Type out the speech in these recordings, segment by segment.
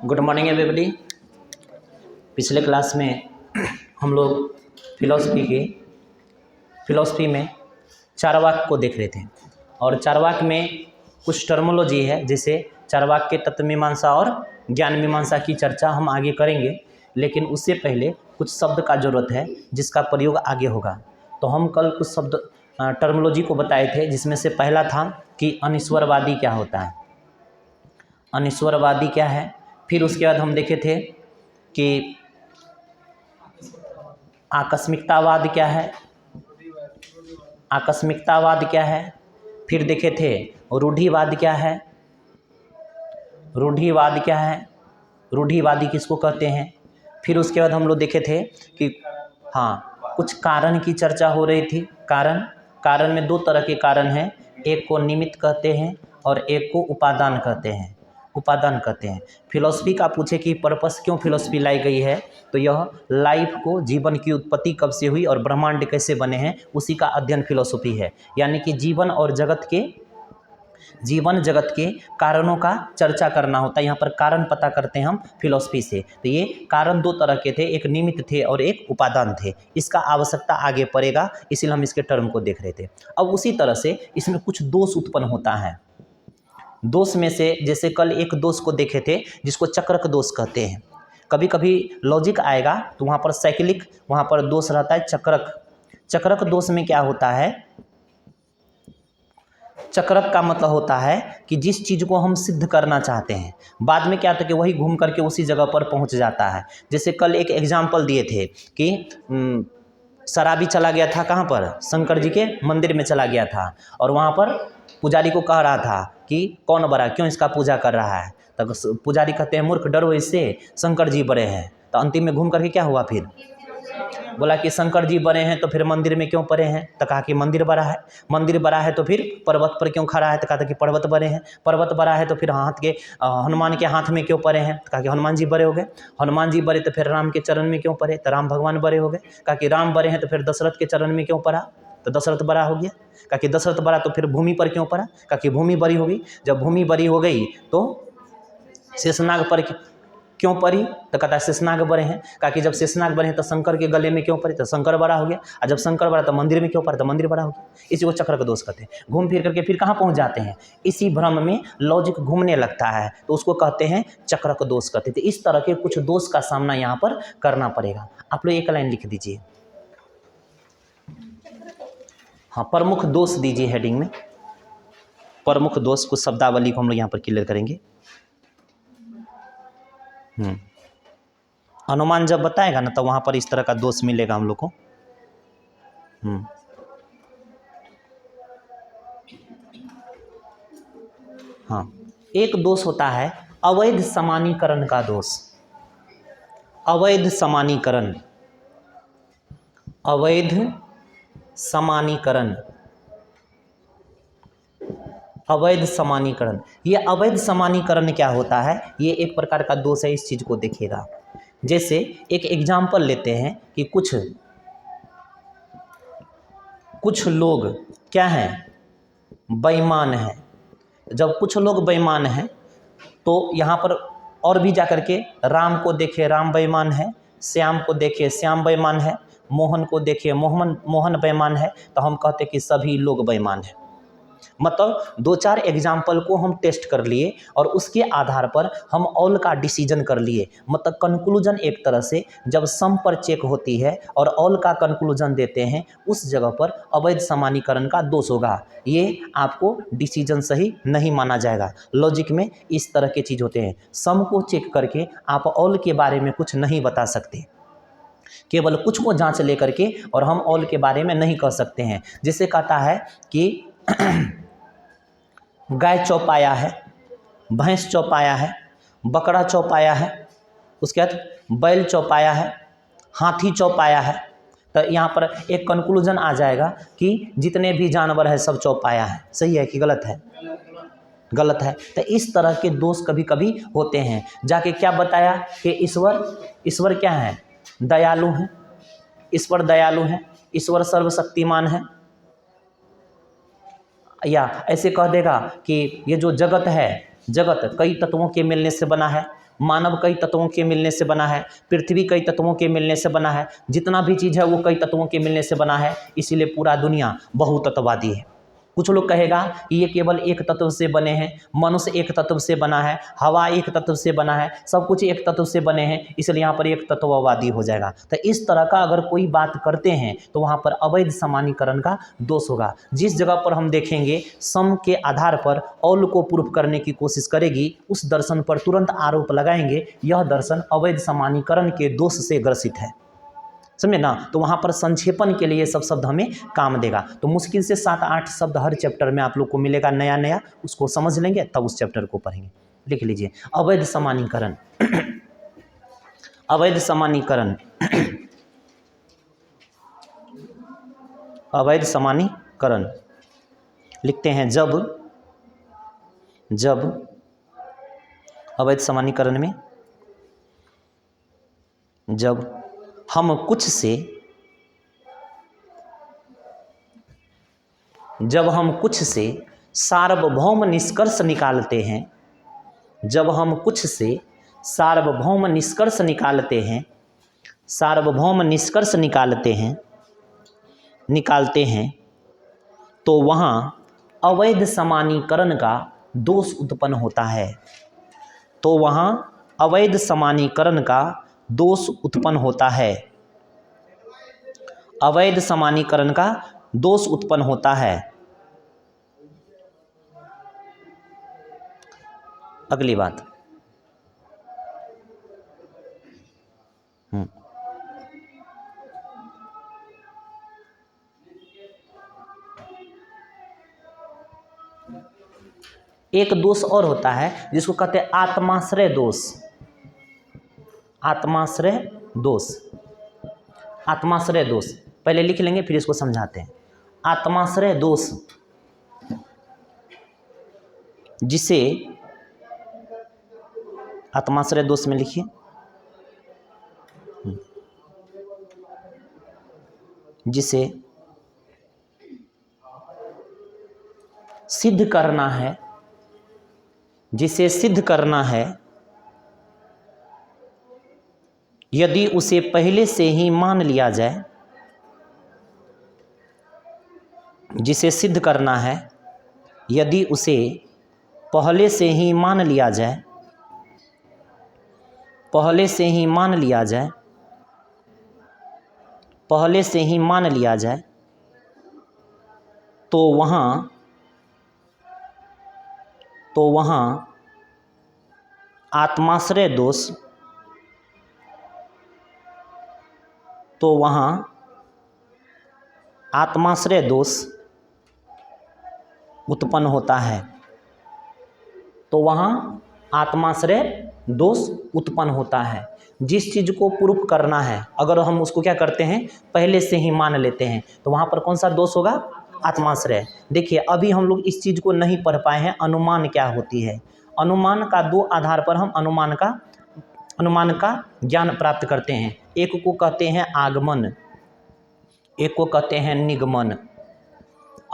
Good morning everybody. पिछले class में हम लोग फिलॉसफी में चारवाक को देख रहे थे और चारवाक में कुछ टर्मोलॉजी है, जैसे चारवाक के तत्व मीमांसा और ज्ञान मीमांसा की चर्चा हम आगे करेंगे, लेकिन उससे पहले कुछ शब्द का ज़रूरत है जिसका प्रयोग आगे होगा। तो हम कल कुछ शब्द टर्मोलॉजी को बताए थे, जिसमें से पहला था कि अनिश्वरवादी क्या होता है, अनिश्वरवादी क्या है। फिर उसके बाद हम देखे थे कि आकस्मिकतावाद क्या है, आकस्मिकतावाद क्या है। फिर देखे थे रूढ़िवाद क्या है, रूढ़िवाद क्या है, रूढ़िवादी किसको कहते हैं। फिर उसके बाद हम लोग देखे थे कि कुछ कारण की चर्चा हो रही थी। कारण में दो तरह के कारण हैं, एक को निमित्त कहते हैं और एक को उपादान कहते हैं। फिलॉसफी का पूछे कि पर्पस क्यों फिलॉसफी लाई गई है, तो यह लाइफ को, जीवन की उत्पत्ति कब से हुई और ब्रह्मांड कैसे बने हैं, उसी का अध्ययन फिलॉसफी है। यानी कि जीवन जगत के कारणों का चर्चा करना होता है। यहाँ पर कारण पता करते हैं हम फिलॉसफी से। तो ये कारण दो तरह के थे, एक निमित्त थे और एक उपादान थे। इसका आवश्यकता आगे पड़ेगा, इसीलिए हम इसके टर्म को देख रहे थे। अब उसी तरह से इसमें कुछ दोष उत्पन्न होता है। दोष में से जैसे कल एक दोष को देखे थे जिसको चक्रक दोष कहते हैं। कभी कभी लॉजिक आएगा तो वहाँ पर साइक्लिक, वहाँ पर दोष रहता है चक्रक दोष में क्या होता है, चक्रक का मतलब होता है कि जिस चीज़ को हम सिद्ध करना चाहते हैं, बाद में क्या होता है कि वही घूम करके उसी जगह पर पहुंच जाता है। जैसे कल एक एग्जाम्पल दिए थे कि शराबी चला गया था कहाँ पर, शंकर जी के मंदिर में चला गया था और वहाँ पर पुजारी को कह रहा था कि कौन बड़ा, क्यों इसका पूजा कर रहा है। तब पुजारी कहते हैं मूर्ख, डरो इससे, शंकर जी बड़े हैं। तो अंतिम में घूम करके क्या हुआ, फिर बोला कि शंकर जी बड़े हैं तो फिर मंदिर में क्यों पड़े हैं, तो कहा कि मंदिर बड़ा है। मंदिर बड़ा है तो फिर पर्वत पर क्यों खड़ा है, तो कहा था कि पर्वत बड़े हैं। पर्वत बड़ा है तो फिर हनुमान के हाथ में क्यों पड़े हैं, तो कहा कि हनुमान जी बड़े हो गए। हनुमान जी बड़े तो फिर राम के चरण में क्यों पड़े, तो राम भगवान बड़े हो गए। कहा कि राम बड़े हैं तो फिर दशरथ के चरण में क्यों पड़ा, तो दशरथ बड़ा हो गया। कहा कि दशरथ बड़ा तो फिर भूमि पर क्यों पड़ा, कहा कि भूमि बड़ी हो गई। जब भूमि बड़ी हो गई तो शेषनाग पर क्यों पड़ी, तो कहता है शेषनाग बड़े हैं। कहा कि जब शेषनाग बड़े हैं तो शंकर के गले में क्यों पड़े, तो शंकर बड़ा हो गया। और जब शंकर बड़ा तो मंदिर में क्यों पड़ा, तो मंदिर बड़ा हो गया। इसी को चक्र का दोष कहते हैं। घूम फिर करके फिर कहाँ पहुँच जाते हैं, इसी भ्रम में लॉजिक घूमने लगता है, तो उसको कहते हैं चक्र का दोष कहते हैं। तो इस तरह के कुछ दोष का सामना यहाँ पर करना पड़ेगा। आप लोग एक लाइन लिख दीजिए, प्रमुख दोष दीजिए हेडिंग में, प्रमुख दोष। कुछ शब्दावली को हम लोग यहाँ पर क्लियर करेंगे। अनुमान जब बताएगा ना तो वहाँ पर इस तरह का दोष मिलेगा हम लोग को। एक दोष होता है अवैध समानीकरण का दोष। अवैध समानीकरण, अवैध समानीकरण, अवैध समानीकरण। ये अवैध समानीकरण क्या होता है, ये एक प्रकार का दोष है। इस चीज़ को देखिएगा। जैसे एक एग्जाम्पल लेते हैं कि कुछ लोग क्या हैं, बेईमान हैं। जब कुछ लोग बेईमान हैं तो यहाँ पर और भी जाकर के राम को देखे, राम बेईमान है। श्याम को देखे, श्याम बेईमान है। मोहन को देखे, मोहन बेईमान है। तो हम कहते कि सभी लोग बेईमान हैं। मतलब दो चार एग्जाम्पल को हम टेस्ट कर लिए और उसके आधार पर हम ऑल का डिसीजन कर लिए। मतलब कंक्लूजन एक तरह से जब सम पर चेक होती है और ऑल का कंक्लूजन देते हैं, उस जगह पर अवैध समानीकरण का दोष होगा। ये आपको डिसीजन सही नहीं माना जाएगा। लॉजिक में इस तरह के चीज़ होते हैं। सम को चेक करके आप ऑल के बारे में कुछ नहीं बता सकते, केवल कुछ को जांच लेकर के, और हम ऑल के बारे में नहीं कह सकते हैं। जैसे कहता है कि गाय चौपाया है, भैंस चौपाया है, बकरा चौपाया है, उसके बाद बैल चौपाया है, हाथी चौपाया है, तो यहाँ पर एक कंक्लूजन आ जाएगा कि जितने भी जानवर है सब चौपाया है। सही है कि गलत है? गलत है। तो इस तरह के दोष कभी कभी होते हैं। जाके क्या बताया कि ईश्वर क्या है? दयालु है। ईश्वर दयालु है, ईश्वर सर्वशक्तिमान है। या ऐसे कह देगा कि ये जो जगत है, जगत कई तत्वों के मिलने से बना है, मानव कई तत्वों के मिलने से बना है, पृथ्वी कई तत्वों के मिलने से बना है, जितना भी चीज़ है वो कई तत्वों के मिलने से बना है, इसीलिए पूरा दुनिया बहुतत्ववादी है। कुछ लोग कहेगा कि ये केवल एक तत्व से बने हैं, मनुष्य एक तत्व से बना है, हवा एक तत्व से बना है, सब कुछ एक तत्व से बने हैं, इसलिए यहाँ पर एक तत्ववादी हो जाएगा। तो इस तरह का अगर कोई बात करते हैं तो वहाँ पर अवैध सामान्यीकरण का दोष होगा। जिस जगह पर हम देखेंगे सम के आधार पर ऑल को प्रूफ करने की कोशिश करेगी, उस दर्शन पर तुरंत आरोप लगाएंगे यह दर्शन अवैध सामान्यीकरण के दोष से ग्रसित है। समझे ना? तो वहाँ पर संक्षेपण के लिए सब शब्द हमें काम देगा। तो मुश्किल से 7-8 शब्द हर चैप्टर में आप लोग को मिलेगा नया नया, उसको समझ लेंगे तब उस चैप्टर को पढ़ेंगे। लिख लीजिए अवैध सामान्यीकरण। अवैध सामान्यीकरण। अवैध सामान्यीकरण लिखते हैं जब अवैध सामान्यीकरण में जब हम कुछ से सार्वभौम निष्कर्ष निकालते हैं, जब हम कुछ से सार्वभौम निष्कर्ष निकालते हैं तो वहाँ अवैध सामान्यीकरण का दोष उत्पन्न होता है। तो वहाँ अवैध सामान्यीकरण का दोष उत्पन्न होता है। अवैध सामान्यीकरण का दोष उत्पन्न होता है। अगली बात, एक दोष और होता है जिसको कहते हैं आत्माश्रय दोष। आत्माश्रय दोष, आत्माश्रय दोष पहले लिख लेंगे फिर इसको समझाते हैं। आत्माश्रय दोष जिसे आत्माश्रय दोष में लिखिए जिसे सिद्ध करना है, जिसे सिद्ध करना है यदि उसे पहले से ही मान लिया जाए, जिसे सिद्ध करना है यदि उसे पहले से ही मान लिया जाए, पहले से ही मान लिया जाए, पहले से ही मान लिया जाए तो वहाँ आत्माश्रय दोष, तो वहाँ आत्माश्रय दोष उत्पन्न होता है। तो वहाँ आत्माश्रय दोष उत्पन्न होता है। जिस चीज़ को प्रूफ करना है अगर हम उसको क्या करते हैं पहले से ही मान लेते हैं तो वहाँ पर कौन सा दोष होगा? आत्माश्रय। देखिए अभी हम लोग इस चीज़ को नहीं पढ़ पाए हैं अनुमान क्या होती है। अनुमान का दो आधार पर हम अनुमान का ज्ञान प्राप्त करते हैं। एक को कहते हैं आगमन, एक को कहते हैं निगमन।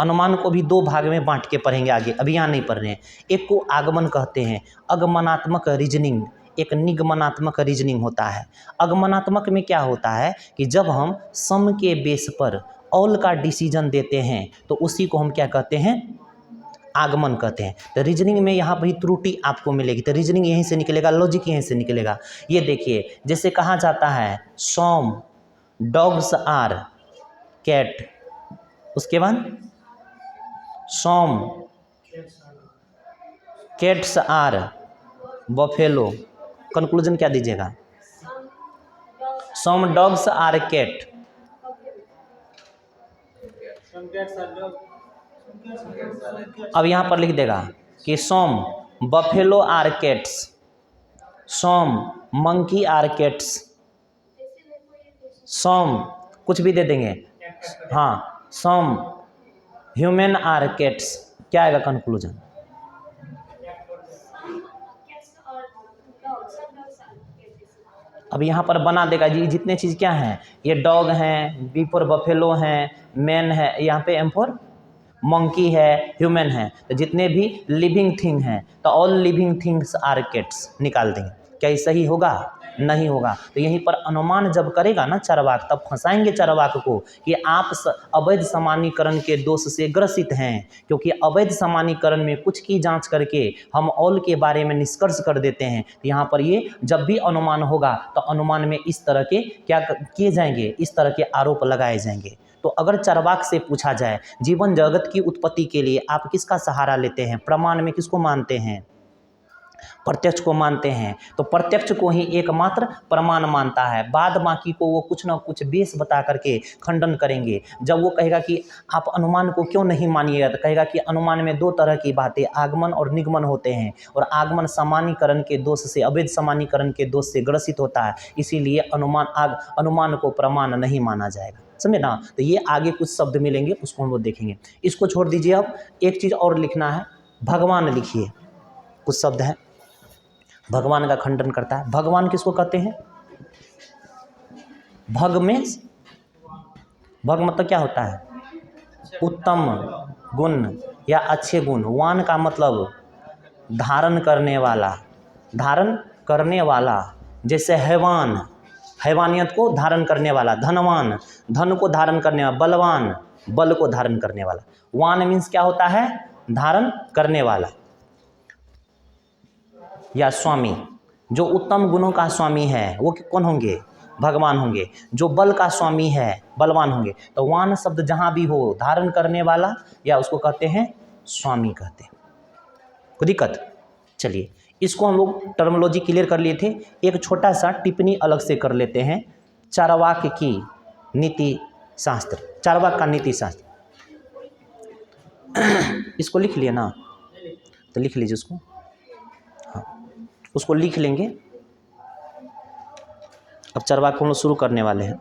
अनुमान को भी दो भाग में बांट के पढ़ेंगे आगे, अभी यहाँ नहीं पढ़ रहे हैं। एक को आगमन कहते हैं, आगमनात्मक रीजनिंग, एक निगमनात्मक रीजनिंग होता है। आगमनात्मक में क्या होता है कि जब हम सम के बेस पर ऑल का डिसीजन देते हैं तो उसी को हम क्या कहते हैं? आगमन कहते हैं। तो रीजनिंग में यहाँ पर त्रुटि आपको मिलेगी, तो रीजनिंग यहीं से निकलेगा, लॉजिक यहीं से निकलेगा। ये देखिए जैसे कहा जाता है सॉम डॉग्स आर कैट, उसके बाद सॉम कैट्स आर बफेलो, कंक्लूजन क्या दीजिएगा? सॉम डॉग्स आर कैट, अब यहाँ पर लिख देगा कि some buffalo are cats, some monkey are cats, some कुछ भी दे देंगे। हाँ, सम ह्यूमन आर कैट्स, क्या आएगा कंक्लूजन? अब यहाँ पर बना देगा जी, जितने चीज़ क्या हैं, ये डॉग हैं, बी फॉर बफेलो हैं, मैन है, यहाँ पे एम फॉर मंकी है, ह्यूमन है, तो जितने भी लिविंग थिंग हैं तो all living things are cats निकाल देंगे। क्या ये सही होगा? नहीं होगा। तो यहीं पर अनुमान जब करेगा ना चार्वाक, तब फंसाएंगे चार्वाक को कि आप अवैध सामान्यीकरण के दोष से ग्रसित हैं, क्योंकि अवैध सामान्यीकरण में कुछ की जांच करके हम ऑल के बारे में निष्कर्ष कर देते हैं। तो यहाँ पर ये जब भी अनुमान होगा तो अनुमान में इस तरह के क्या किए जाएंगे, इस तरह के आरोप लगाए जाएंगे। तो अगर चार्वाक से पूछा जाए जीवन जगत की उत्पत्ति के लिए आप किसका सहारा लेते हैं, प्रमाण में किसको मानते हैं? प्रत्यक्ष को मानते हैं। तो प्रत्यक्ष को ही एकमात्र प्रमाण मानता है, बाद बाकी को वो कुछ ना कुछ बेस बता करके खंडन करेंगे। जब वो कहेगा कि आप अनुमान को क्यों नहीं मानिएगा, तो कहेगा कि अनुमान में दो तरह की बातें, आगमन और निगमन होते हैं, और आगमन सामान्यीकरण के दोष से, अवैध सामान्यीकरण के दोष से ग्रसित होता है, इसीलिए अनुमान को प्रमाण नहीं माना जाएगा। समझे ना? तो ये आगे कुछ शब्द मिलेंगे, उसको हम लोग देखेंगे। इसको छोड़ दीजिए। अब एक चीज़ और लिखना है, भगवान लिखिए। कुछ शब्द है भगवान का खंडन करता है। भगवान किसको कहते हैं? भग में, भग मतलब क्या होता है? उत्तम गुण या अच्छे गुण। वान का मतलब धारण करने वाला, धारण करने वाला। जैसे हैवान, हैवानियत को धारण करने वाला। धनवान, धन को धारण करने वाला। बलवान, बल को धारण करने वाला। वान मीन्स क्या होता है? धारण करने वाला या स्वामी। जो उत्तम गुणों का स्वामी है वो कौन होंगे? भगवान होंगे। जो बल का स्वामी है, बलवान होंगे। तो वान शब्द जहाँ भी हो, धारण करने वाला या उसको कहते हैं स्वामी कहते हैं। कोई दिक्कत? चलिए, इसको हम लोग टर्मोलॉजी क्लियर कर लिए थे। एक छोटा सा टिप्पणी अलग से कर लेते हैं। चार्वाक की नीति शास्त्र, चार्वाक का नीति शास्त्र। इसको लिख लिया ना? तो लिख लीजिए उसको। उसको लिख लेंगे। अब चार्वाक को हम लोग शुरू करने वाले हैं।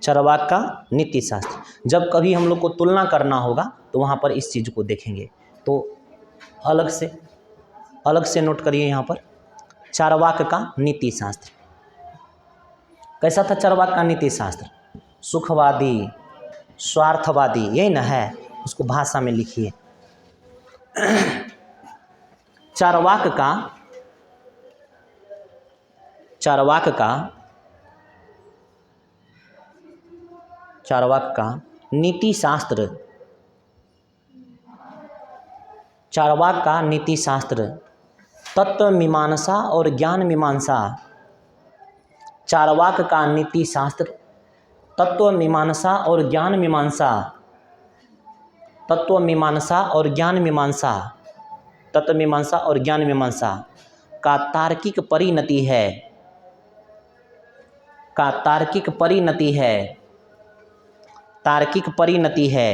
चार्वाक का नीति शास्त्र। जब कभी हम लोग को तुलना करना होगा तो वहाँ पर इस चीज़ को देखेंगे। तो अलग से नोट करिए यहाँ पर, चार्वाक का नीति शास्त्र कैसा था? चार्वाक का नीति शास्त्र सुखवादी, स्वार्थवादी, यही ना है? उसको भाषा में लिखिए। चार्वाक का नीति शास्त्र, चार्वाक का नीति शास्त्र तत्व मीमांसा और ज्ञान मीमांसा। चार्वाक का नीति शास्त्र तत्व मीमांसा और ज्ञान मीमांसा, तत्व मीमांसा और ज्ञान मीमांसा, तत्व मीमांसा और ज्ञान मीमांसा का तार्किक परिणति है, का तार्किक परिणति है, तार्किक परिणति है।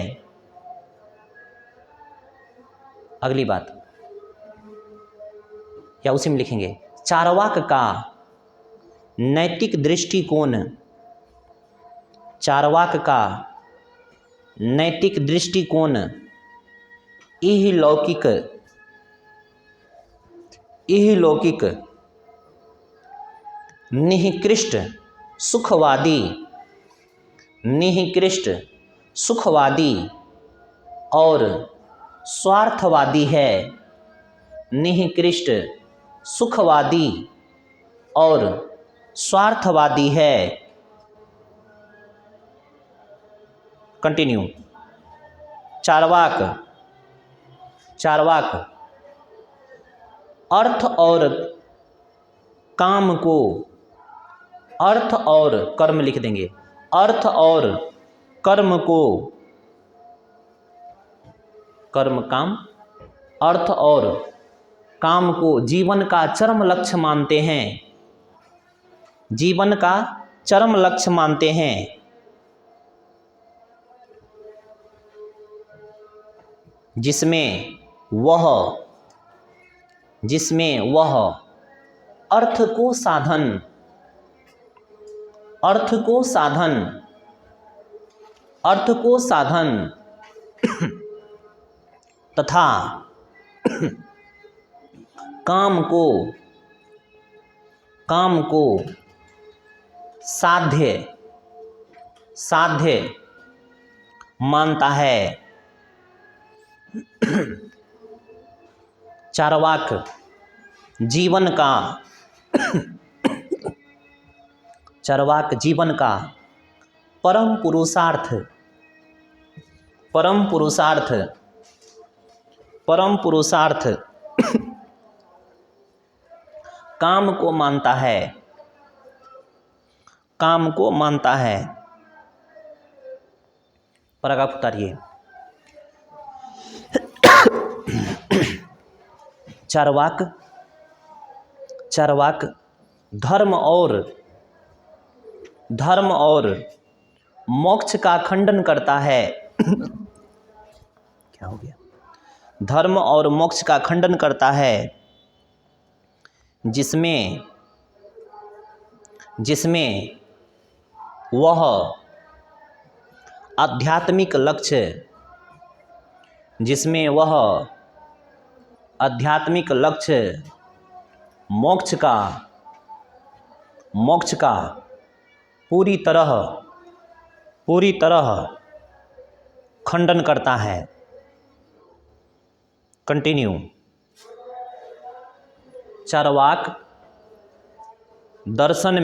अगली बात या उसी में लिखेंगे, चार्वाक का नैतिक दृष्टिकोण, चार्वाक का नैतिक दृष्टिकोण इहलौकिक, निकृष्ट सुखवादी, निकृष्ट सुखवादी और स्वार्थवादी है। निकृष्ट सुखवादी और स्वार्थवादी है। कंटिन्यू। चार्वाक अर्थ और काम को, अर्थ और कर्म लिख देंगे, अर्थ और कर्म को, कर्म काम, अर्थ और काम को जीवन का चरम लक्ष्य मानते हैं, जीवन का चरम लक्ष्य मानते हैं। जिसमें वह अर्थ को साधन तथा काम को साध्य मानता है। चार्वाक जीवन का परम पुरुषार्थ काम को मानता है। पैराग्राफ उतारिए। चार्वाक धर्म और मोक्ष का खंडन करता है। क्या हो गया? धर्म और मोक्ष का खंडन करता है, जिसमें वह आध्यात्मिक लक्ष्य मोक्ष का पूरी तरह खंडन करता है। कंटिन्यू। चार्वाक दर्शन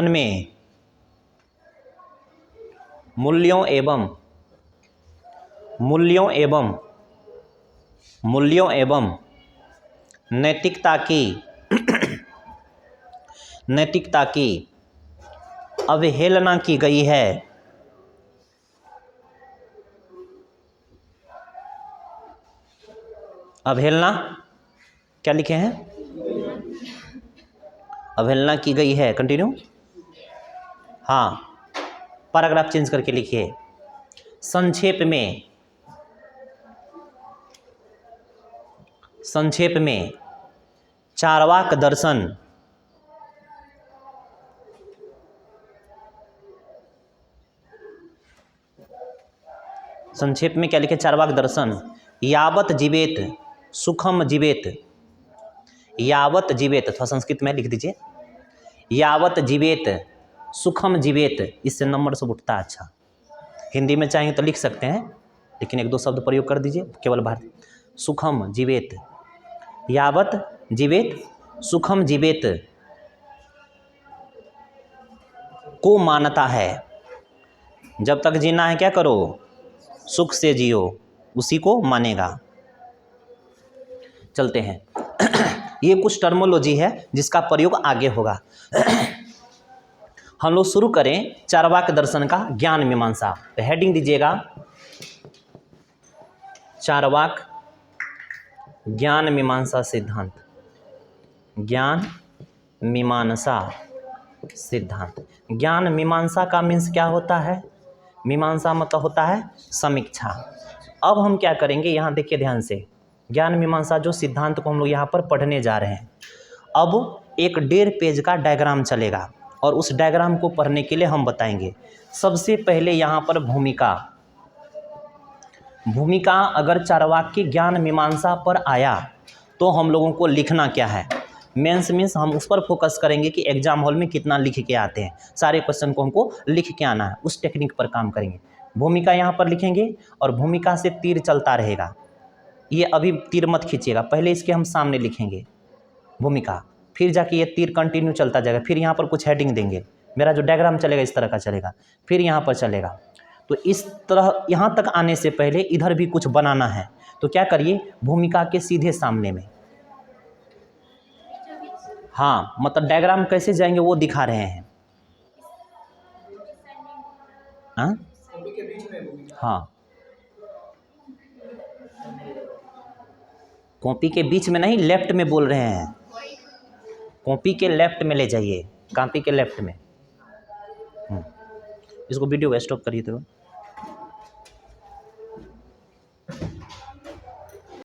में मूल्यों एवं नैतिकता की अवहेलना की गई है। अवहेलना क्या लिखे हैं? अवहेलना की गई है। कंटिन्यू। हाँ, पैराग्राफ चेंज करके लिखिए। संक्षेप में चार्वाक दर्शन संक्षेप में क्या लिखे? चार्वाक दर्शन यावत जीवेत सुखम जीवेत, थोड़ा संस्कृत में लिख दीजिए। यावत जीवेत सुखम जीवेत, इससे नंबर सब उठता है। अच्छा, हिंदी में चाहेंगे तो लिख सकते हैं, लेकिन एक दो शब्द प्रयोग कर दीजिए केवल भारतीय। सुखम जीवेत, यावत जीवेत सुखम जीवेत को मानता है। जब तक जीना है क्या करो? सुख से जियो, उसी को मानेगा। चलते हैं। ये कुछ टर्मोलॉजी है जिसका प्रयोग आगे होगा। हम लोग शुरू करें चार्वाक दर्शन का ज्ञान मीमांसा। तो हेडिंग दीजिएगा, चार्वाक ज्ञान मीमांसा सिद्धांत। ज्ञान मीमांसा सिद्धांत। ज्ञान मीमांसा का मीन्स क्या होता है? मीमांसा मतलब होता है समीक्षा। अब हम क्या करेंगे, यहाँ देखिए ध्यान से। ज्ञान मीमांसा जो सिद्धांत को हम लोग यहाँ पर पढ़ने जा रहे हैं। अब एक 1.5 पेज का डायग्राम चलेगा और उस डायग्राम को पढ़ने के लिए हम बताएंगे। सबसे पहले यहाँ पर भूमिका अगर चार्वाक की ज्ञान मीमांसा पर आया तो हम लोगों को लिखना क्या है? मेंस मीन्स हम उस पर फोकस करेंगे कि एग्जाम हॉल में कितना लिख के आते हैं। सारे क्वेश्चन को हमको लिख के आना है, उस टेक्निक पर काम करेंगे। भूमिका यहाँ पर लिखेंगे और भूमिका से तीर चलता रहेगा। ये अभी तीर मत खींचिएगा, पहले इसके हम सामने लिखेंगे भूमिका, फिर जाके ये तीर कंटिन्यू चलता जाएगा। फिर यहाँ पर कुछ हेडिंग देंगे। मेरा जो डायग्राम चलेगा इस तरह का चलेगा, फिर यहाँ पर चलेगा। तो इस तरह यहाँ तक आने से पहले इधर भी कुछ बनाना है। तो क्या करिए, भूमिका के सीधे सामने में, हाँ मतलब डायग्राम कैसे जाएंगे वो दिखा रहे हैं। हाँ, कॉपी के बीच में नहीं, लेफ्ट में बोल रहे हैं। कॉपी के लेफ्ट में ले जाइए, कॉपी के लेफ्ट में। इसको वीडियो स्टॉप करिए तो।